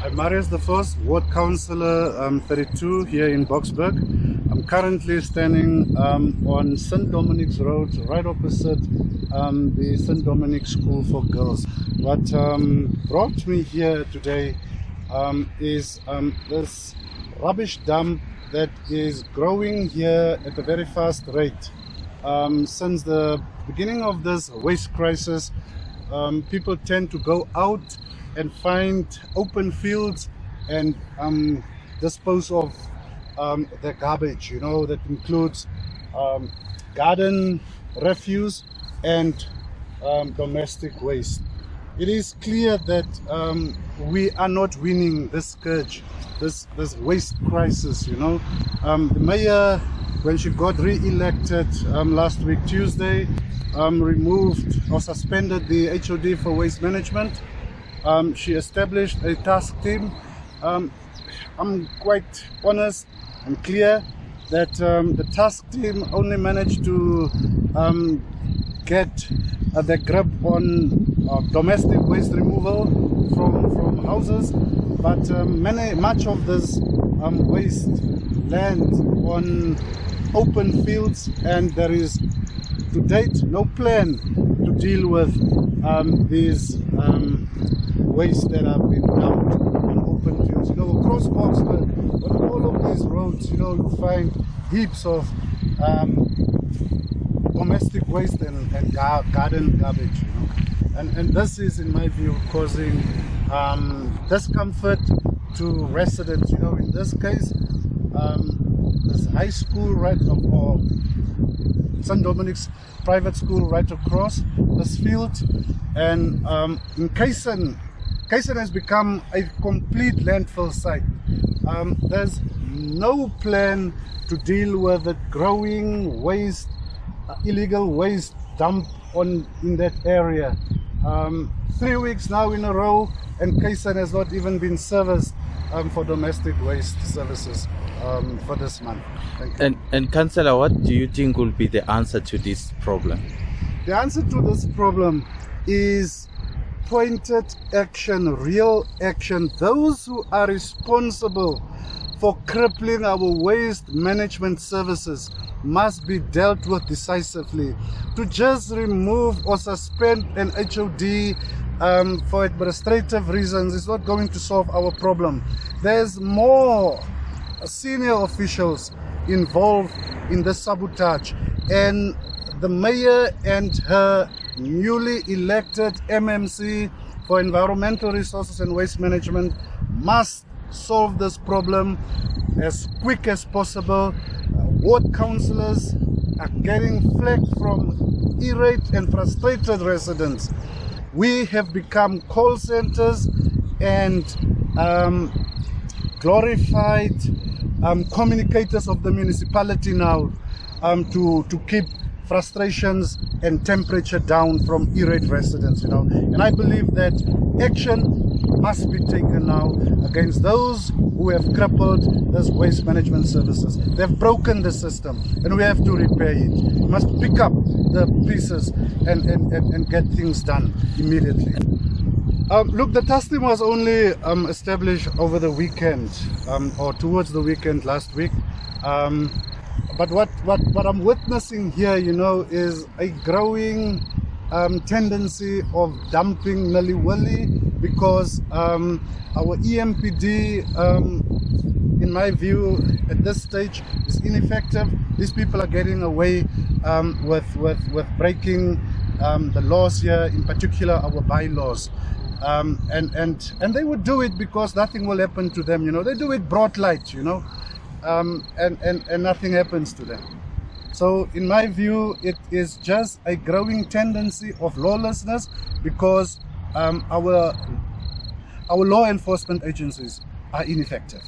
I'm Marius de Vos, Ward Councillor 32 here in Boksburg. I'm currently standing on St. Dominic's Road, right opposite the St. Dominic's School for Girls. What brought me here today is this rubbish dump that is growing here at a very fast rate. Since the beginning of this waste crisis, people tend to go out and find open fields and dispose of their garbage, that includes garden refuse and domestic waste. It is clear that we are not winning this scourge, this waste crisis. The mayor, when she got re-elected last week Tuesday, removed or suspended the HOD for waste management. She established a task team. I'm quite honest and clear that the task team only managed to get the grip on domestic waste removal from houses, but much of this waste lands on open fields, and there is to date no plan to deal with these waste that have been dumped on open fields. Across Boksburg, on all of these roads, you find heaps of domestic waste and garden garbage. And this is, in my view, causing discomfort to residents. In this case, this high school or St. Dominic's private school right across this field, and in Kempton has become a complete landfill site. There's no plan to deal with the growing waste, illegal waste dump in that area. 3 weeks now in a row, and Kempton has not even been serviced for domestic waste services for this month. Thank you. And Councillor, what do you think will be the answer to this problem? The answer to this problem is pointed action, real action. Those who are responsible for crippling our waste management services must be dealt with decisively. To just remove or suspend an HOD for administrative reasons is not going to solve our problem. There's more senior officials involved in the sabotage, and the mayor and her newly elected MMC for Environmental Resources and Waste Management must solve this problem as quick as possible. Ward councillors are getting flack from irate and frustrated residents. We have become call centers and glorified communicators of the municipality now, to keep frustrations and temperature down from irate residents, and I believe that action must be taken now against those who have crippled this waste management services. They've broken the system, and we have to repair it. We must pick up the pieces and get things done immediately. Look, the task team was only established over the weekend, or towards the weekend last week. But what I'm witnessing here, is a growing tendency of dumping nilly-willy, because our EMPD, in my view, at this stage is ineffective. These people are getting away with breaking the laws here, in particular our bylaws. And they would do it because nothing will happen to them. They do it broad light, and nothing happens to them. So in my view, it is just a growing tendency of lawlessness, because our law enforcement agencies are ineffective.